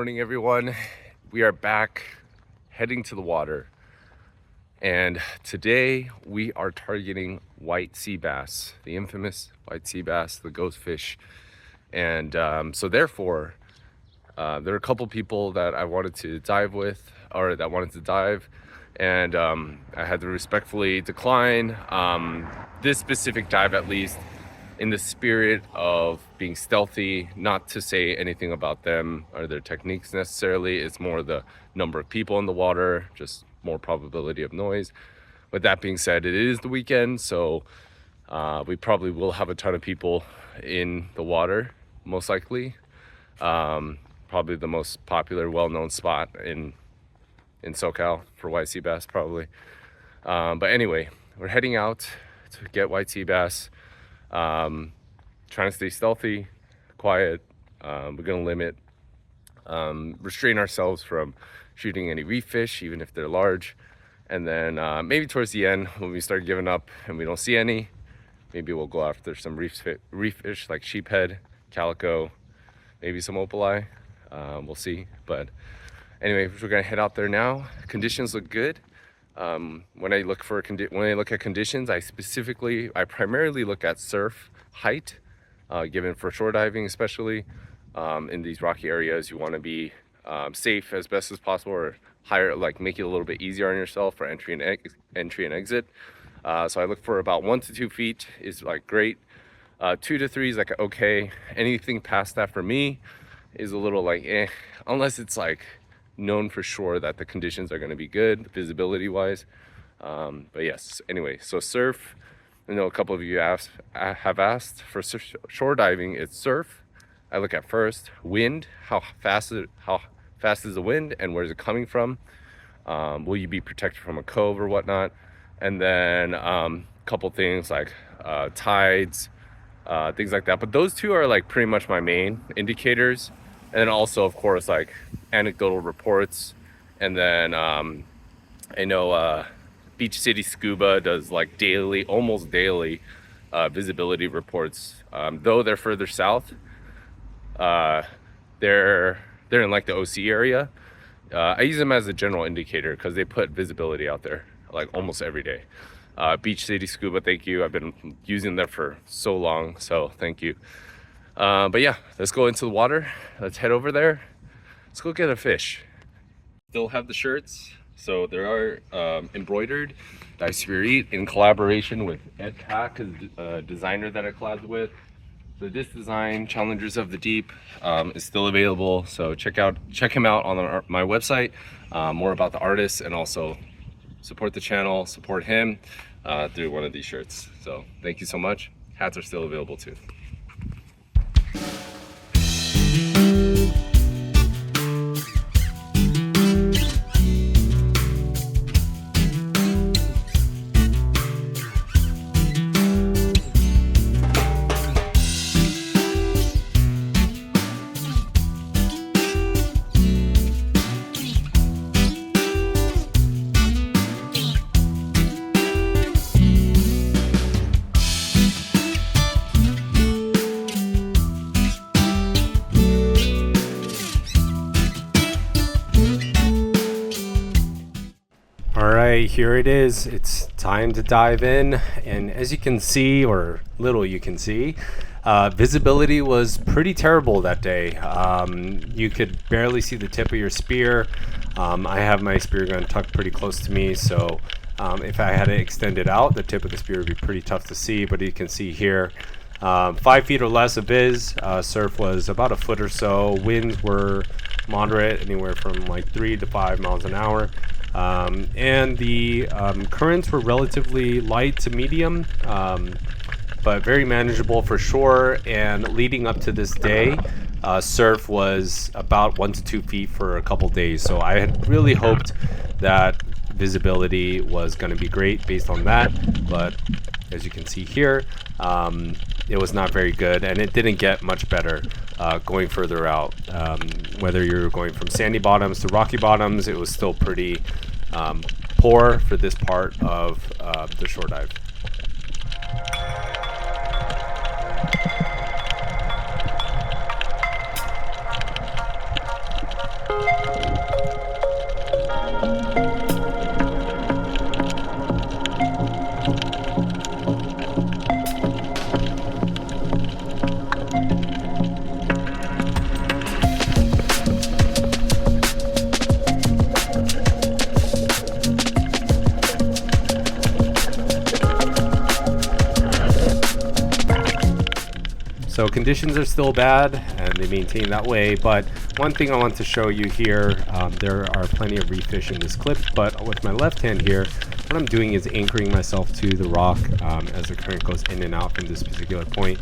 morning, everyone. We are back heading to the water, and today we are targeting white sea bass, the infamous white sea bass, the ghost fish. And so therefore there are a couple people that I wanted to dive with, or that wanted to dive, and I had to respectfully decline this specific dive, at least in the spirit of being stealthy, not to say anything about them or their techniques necessarily. It's more the number of people in the water, just more probability of noise. With that being said, it is the weekend, so we probably will have a ton of people in the water, most likely. Probably the most popular, well-known spot in SoCal for white sea bass, probably. But anyway, we're heading out to get white sea bass. Trying to stay stealthy, quiet. We're gonna limit, restrain ourselves from shooting any reef fish, even if they're large. And then maybe towards the end, when we start giving up and we don't see any, maybe we'll go after some reef fish like sheephead, calico, maybe some opaleye. We'll see. But anyway, we're gonna head out there now. Conditions look good. When I look at conditions, I primarily look at surf height, given for shore diving, especially in these rocky areas. You want to be safe as best as possible, or higher, like make it a little bit easier on yourself for entry and exit. So I look for about 1 to 2 feet is like great. 2 to 3 is like okay. Anything past that for me is a little like unless it's like known for sure that the conditions are going to be good visibility wise. But yes, anyway, so surf, I know a couple of you have asked for shore diving. It's surf. I look at first wind, how fast is the wind and where is it coming from. Will you be protected from a cove or whatnot? And then a couple things like tides, things like that. But those two are like pretty much my main indicators. And then also, of course, like anecdotal reports. And then I know Beach City Scuba does like daily, almost daily visibility reports. Though they're further south, they're in like the OC area. I use them as a general indicator because they put visibility out there like almost every day. Beach City Scuba, thank you. I've been using them for so long, so thank you. But yeah, let's go into the water. Let's head over there. Let's go get a fish. Still have the shirts, so they are embroidered Dive Spirit in collaboration with Ed Pack, a designer that I collabed with. So this design, Challengers of the Deep, is still available. So check him out on my website. More about the artist, and also support the channel, support him through one of these shirts. So thank you so much. Hats are still available too. Here it is. It's time to dive in, and as you can see, or little you can see, visibility was pretty terrible that day. You could barely see the tip of your spear. I have my spear gun tucked pretty close to me, so if I had it extended out, the tip of the spear would be pretty tough to see. But you can see here, 5 feet or less of viz. Surf was about a foot or so. Winds were moderate, anywhere from like 3 to 5 miles an hour. And the currents were relatively light to medium, but very manageable for sure. And leading up to this day, surf was about 1 to 2 feet for a couple days. So I had really hoped that visibility was going to be great based on that, but as you can see here, it was not very good, and it didn't get much better going further out. Whether you're going from sandy bottoms to rocky bottoms, it was still pretty poor for this part of the shore dive. conditions are still bad and they maintain that way, but one thing I want to show you here, there are plenty of reef fish in this clip, but with my left hand here, what I'm doing is anchoring myself to the rock as the current goes in and out from this particular point.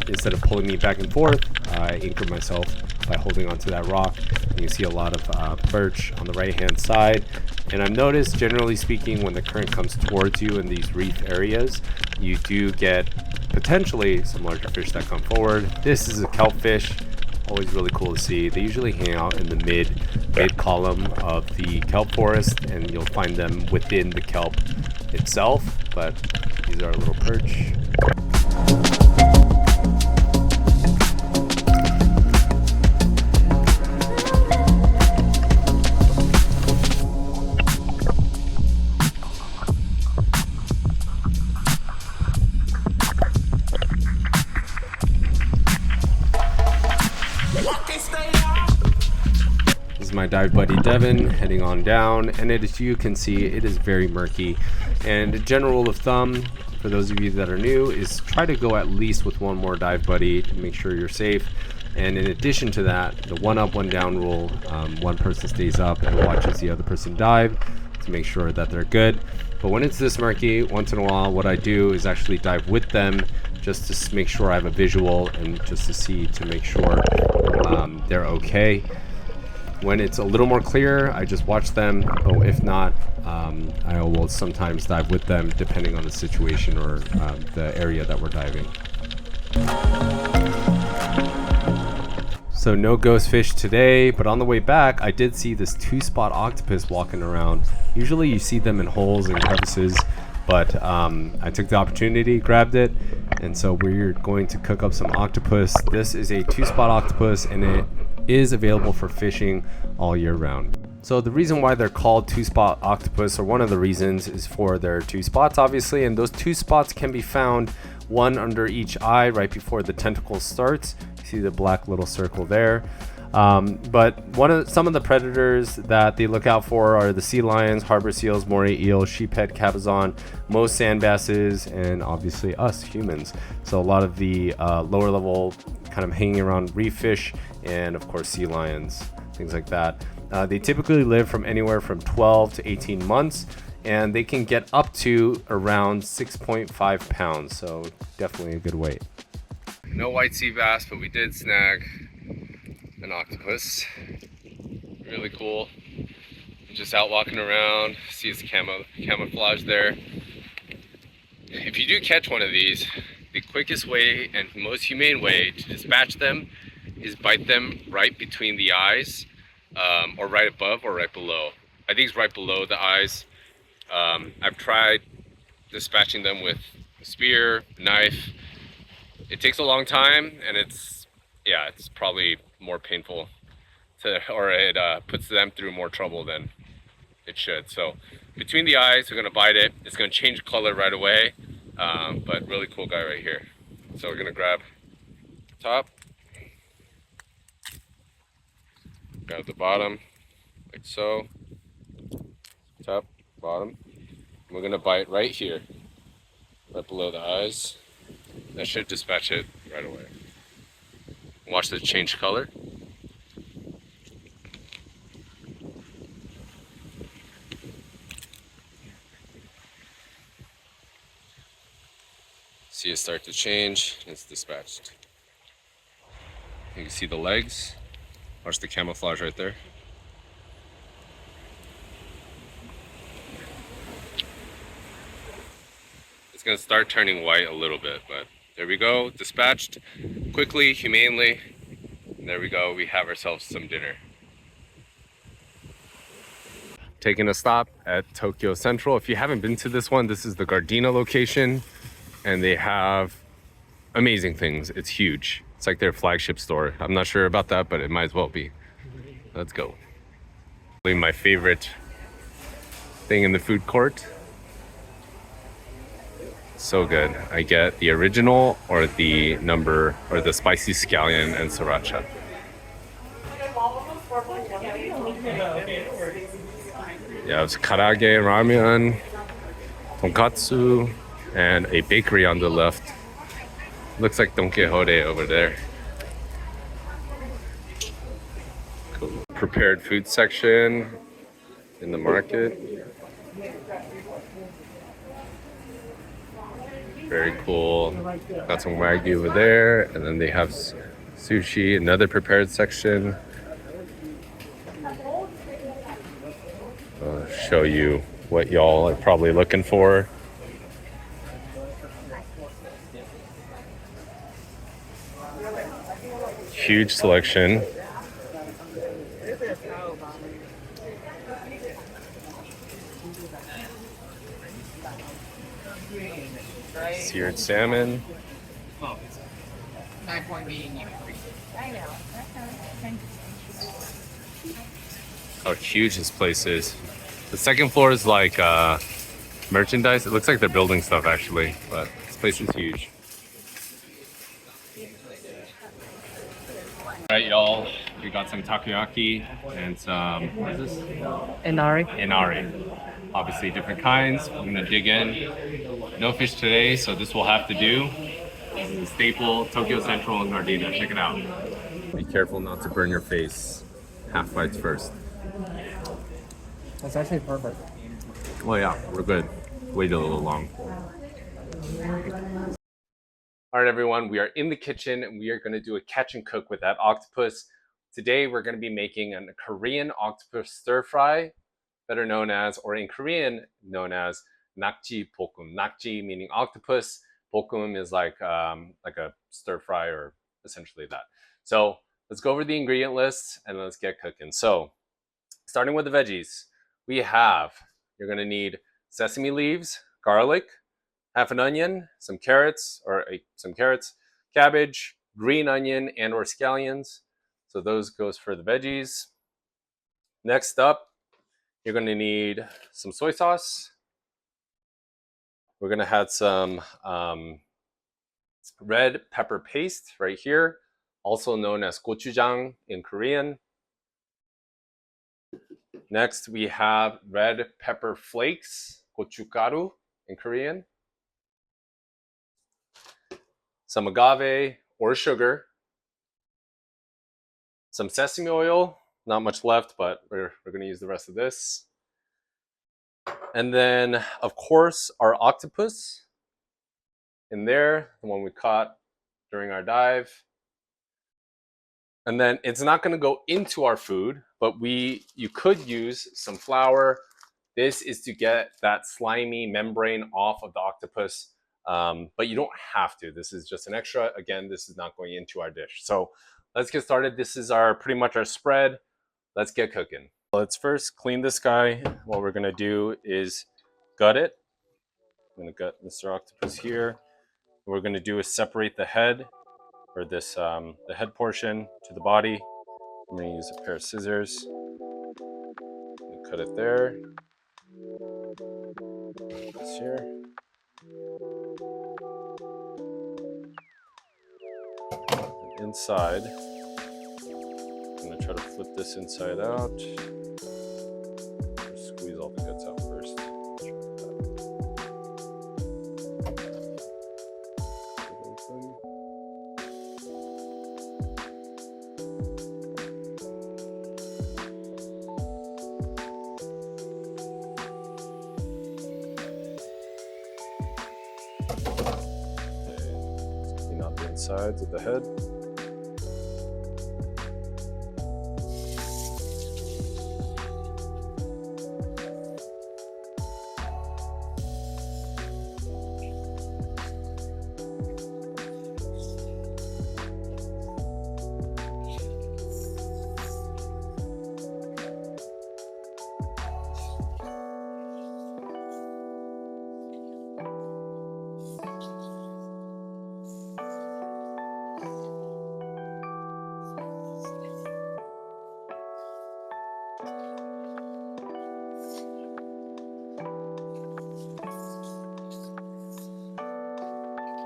Instead of pulling me back and forth, I anchor myself by holding onto that rock. You can see a lot of perch on the right hand side, and I've noticed, generally speaking, when the current comes towards you in these reef areas, you do get potentially some larger fish that come forward. This is a kelp fish, always really cool to see. They usually hang out in the mid column of the kelp forest, and you'll find them within the kelp itself, but these are a little perch. This is my dive buddy Devin heading on down, and as you can see, it is very murky. And a general rule of thumb for those of you that are new is try to go at least with one more dive buddy to make sure you're safe. And in addition to that, the one up, one down rule, one person stays up and watches the other person dive to make sure that they're good. But when it's this murky, once in a while, what I do is actually dive with them just to make sure I have a visual and just to see to make sure they're okay. When it's a little more clear, I just watch them, but if not, I will sometimes dive with them depending on the situation or the area that we're diving. So no ghost fish today, but on the way back, I did see this 2-spot octopus walking around. Usually you see them in holes and crevices, but I took the opportunity, grabbed it, and so we're going to cook up some octopus. This is a 2-spot octopus, and it is available for fishing all year round. So the reason why they're called 2-spot octopus, or one of the reasons, is for their 2 spots, obviously, and those 2 spots can be found one under each eye right before the tentacle starts. You see the black little circle there. But some of the predators that they look out for are the sea lions, harbor seals, moray eels, sheephead cabezon, most sand basses, and obviously us humans. So a lot of the lower level kind of hanging around reef fish, and of course sea lions, things like that. They typically live from anywhere from 12 to 18 months, and they can get up to around 6.5 pounds, so definitely a good weight. No white sea bass, but we did snag an octopus. Really cool. Just out walking around, see its camouflage there. If you do catch one of these, the quickest way and most humane way to dispatch them is bite them right between the eyes, or right above or right below. I think it's right below the eyes. I've tried dispatching them with a spear, a knife. It takes a long time, and it's probably more painful or it puts them through more trouble than it should. So between the eyes, we're gonna bite it. It's gonna change color right away, but really cool guy right here. So we're gonna grab top, grab the bottom, like so, top, bottom. We're gonna bite right here, right below the eyes. That should dispatch it right away. Watch the change color. See it start to change, it's dispatched. You can see the legs. Watch the camouflage right there. It's gonna start turning white a little bit, but there we go, dispatched quickly, humanely. And there we go, we have ourselves some dinner. Taking a stop at Toyko Central. If you haven't been to this one, this is the Gardena location, and they have amazing things. It's huge. It's like their flagship store. I'm not sure about that, but it might as well be. Let's go. My favorite thing in the food court. So good. I get the original or the spicy scallion and sriracha. Yeah, it's karage, ramen, tonkatsu, and a bakery on the left. Looks like Don Quixote over there. Cool. Prepared food section in the market. Very cool. Got some wagyu over there, and then they have sushi, another prepared section. I'll show you what y'all are probably looking for. Huge selection. Seared salmon. How huge this place is. The second floor is like merchandise. It looks like they're building stuff actually, but this place is huge. All right, y'all. We got some takoyaki and some, what is this? Inari. Inari. Obviously different kinds. We're gonna dig in. No fish today, so this will have to do. This is a staple, Toyko Central in Gardena. Check it out. Be careful not to burn your face. Half bites first. That's actually perfect. Oh yeah, we're good. Waited a little long. All right, everyone, we are in the kitchen and we are gonna do a catch and cook with that octopus. Today, we're gonna be making a Korean octopus stir fry, better known as, or in Korean, known as Nakji-bokkeum. Nakji meaning octopus. Bokkeum is like a stir fry or essentially that. So let's go over the ingredient list and let's get cooking. So starting with the veggies, you're gonna need sesame leaves, garlic, half an onion, some carrots, cabbage, green onion and or scallions. So those goes for the veggies. Next up, you're gonna need some soy sauce. We're gonna add some red pepper paste right here, also known as gochujang in Korean. Next, we have red pepper flakes, gochugaru in Korean. Some agave or sugar. Some sesame oil, not much left, but we're gonna use the rest of this. And then, of course, our octopus in there, the one we caught during our dive. And then it's not gonna go into our food, but you could use some flour. This is to get that slimy membrane off of the octopus, but you don't have to. This is just an extra. Again, this is not going into our dish. So let's get started. This is pretty much our spread. Let's get cooking. Let's first clean this guy. What we're gonna do is gut it. I'm gonna gut Mr. Octopus here. What we're gonna do is separate the head, or this the head portion to the body. I'm gonna use a pair of scissors. Cut it there. This here. And inside, I'm gonna try to flip this inside out. Squeeze all the guts out first. Clean out the insides of the head.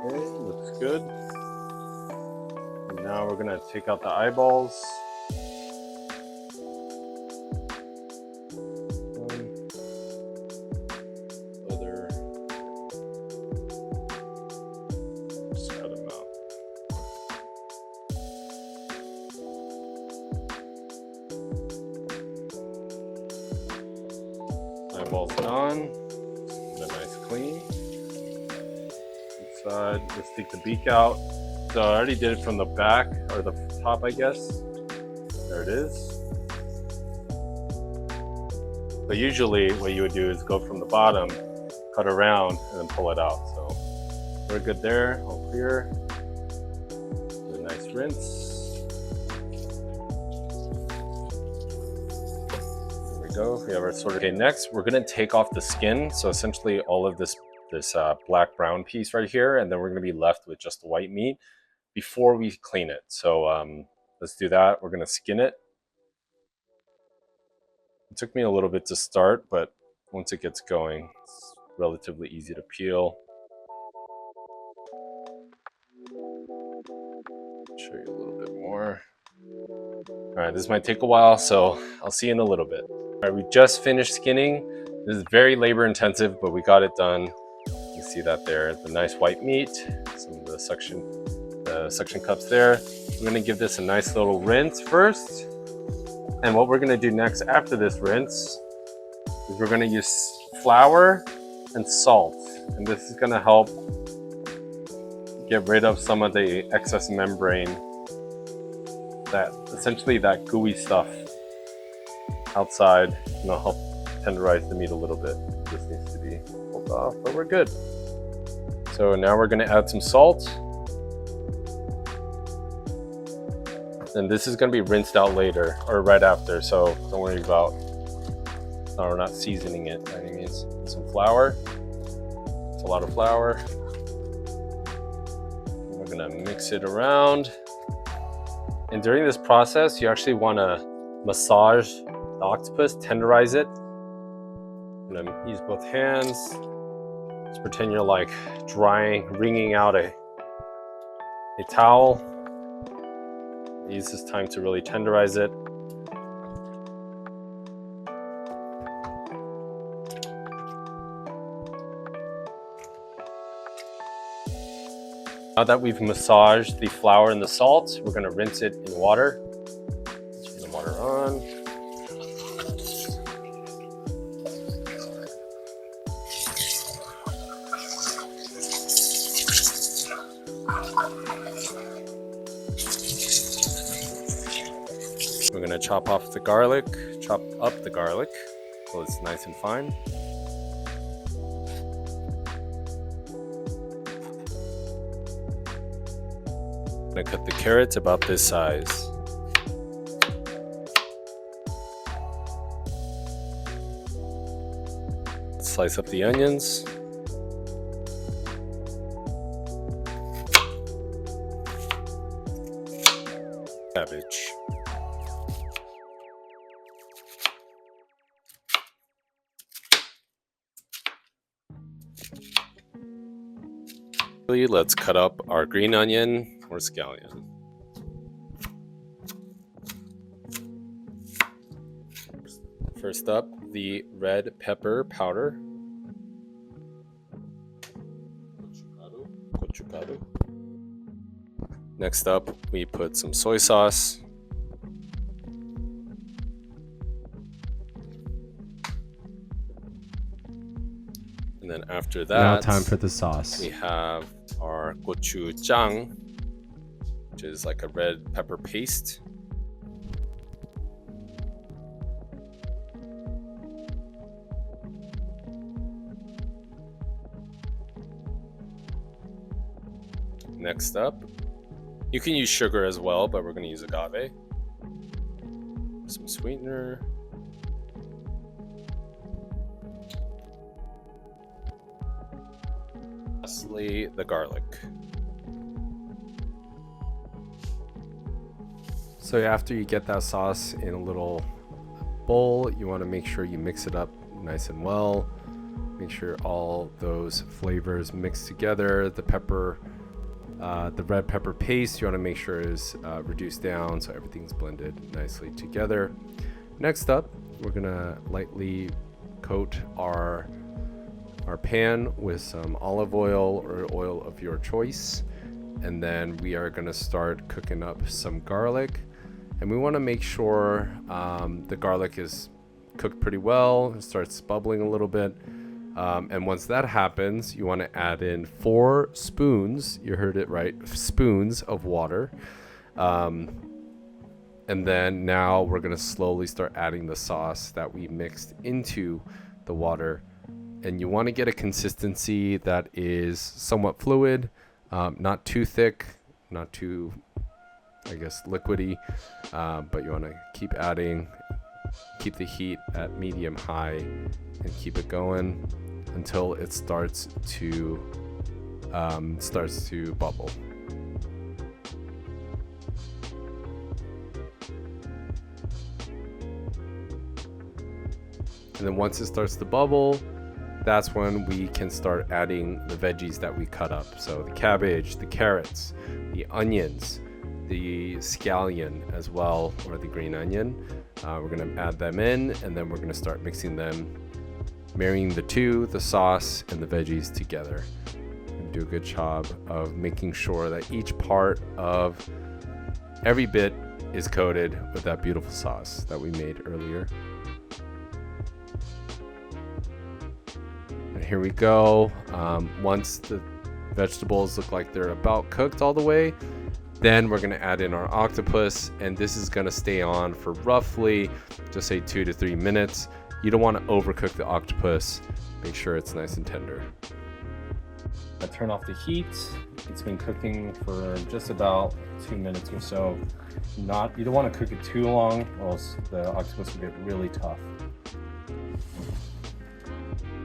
Okay, looks good. And now we're gonna take out the eyeballs. Other. Just cut them out. eyeball's gone. Get a nice clean. Inside, let's take the beak out. So I already did it from the back, or the top, I guess. There it is. So usually what you would do is go from the bottom, cut around, and then pull it out. So we're good there, all clear. Do a nice rinse. There we go, we have our sort of. Okay, next we're gonna take off the skin. So essentially all of this black brown piece right here, and then we're gonna be left with just the white meat before we clean it. So let's do that. We're gonna skin it. It took me a little bit to start, but once it gets going, it's relatively easy to peel. Show you a little bit more. All right, this might take a while, so I'll see you in a little bit. All right, we just finished skinning. This is very labor intensive, but we got it done. You see that there, the nice white meat, some of the suction cups there. We're gonna give this a nice little rinse first. And what we're gonna do next after this rinse is we're gonna use flour and salt. And this is gonna help get rid of some of the excess membrane, essentially that gooey stuff outside, and it'll help tenderize the meat a little bit. This needs to be pulled off, but we're good. So now we're gonna add some salt. And this is gonna be rinsed out later, or right after, so don't worry about, we're not seasoning it by any means. Some flour, it's a lot of flour. And we're gonna mix it around. And during this process, you actually wanna massage the octopus, tenderize it. I'm gonna use both hands. Just pretend you're like wringing out a towel. Use this time to really tenderize it. Now that we've massaged the flour and the salt, we're gonna rinse it in water. Turn the water on. We're gonna chop up the garlic so it's nice and fine. I'm gonna cut the carrots about this size. Slice up the onions. Cabbage. Let's cut up our green onion or scallion. First up, the red pepper powder. Gochugaru. Next up, we put some soy sauce. And then after that, now time for the sauce. We have our gochujang, which is like a red pepper paste. Next up, you can use sugar as well, but we're going to use agave. Some sweetener. Lastly, the garlic. So after you get that sauce in a little bowl, you want to make sure you mix it up nice and well. Make sure all those flavors mix together. The pepper, the red pepper paste, you want to make sure is reduced down so everything's blended nicely together. Next up, we're gonna lightly coat our pan with some olive oil or oil of your choice, and then we are going to start cooking up some garlic, and we want to make sure the garlic is cooked pretty well. It starts bubbling a little bit. And once that happens, you want to add in 4 spoons. You heard it right, spoons of water. And then now we're going to slowly start adding the sauce that we mixed into the water. And you want to get a consistency that is somewhat fluid, not too thick, not too, I guess, liquidy, but you want to keep adding, keep the heat at medium high, and keep it going until it starts to bubble. And then once it starts to bubble, that's when we can start adding the veggies that we cut up. So the cabbage, the carrots, the onions, the scallion as well, or the green onion. We're gonna add them in, and then we're gonna start mixing them, marrying the two, the sauce and the veggies together. And do a good job of making sure that each part of every bit is coated with that beautiful sauce that we made earlier. Here we go. Once the vegetables look like they're about cooked all the way, then we're gonna add in our octopus, and this is gonna stay on for roughly, just say 2 to 3 minutes. You don't want to overcook the octopus. Make sure it's nice and tender. I turn off the heat. It's been cooking for just about 2 minutes or so. You don't want to cook it too long, or else the octopus will get really tough.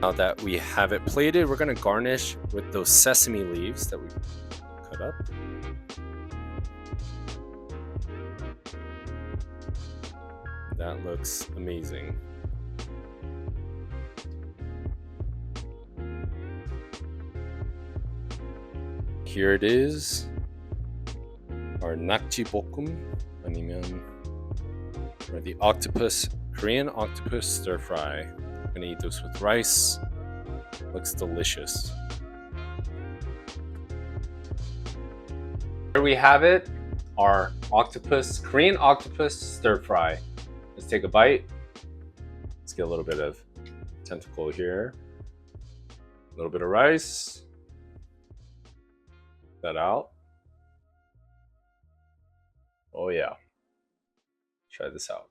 Now that we have it plated, we're going to garnish with those sesame leaves that we cut up. That looks amazing. Here it is, our Nakji-bokkeum, 아니면, or the Korean Octopus Stir Fry. I'm gonna eat this with rice. Looks delicious. Here we have it, our Korean Octopus Stir Fry. Let's take a bite. Let's get a little bit of tentacle here. A little bit of rice. That out. Oh yeah. Try this out.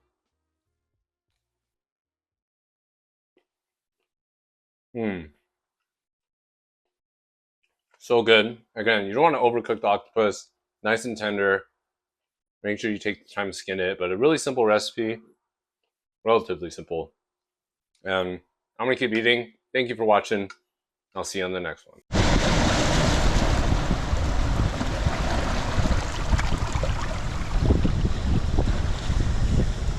So good. Again, you don't want to overcook the octopus. Nice and tender. Make sure you take the time to skin it. But a really simple recipe. Relatively simple. And I'm going to keep eating. Thank you for watching. I'll see you on the next one.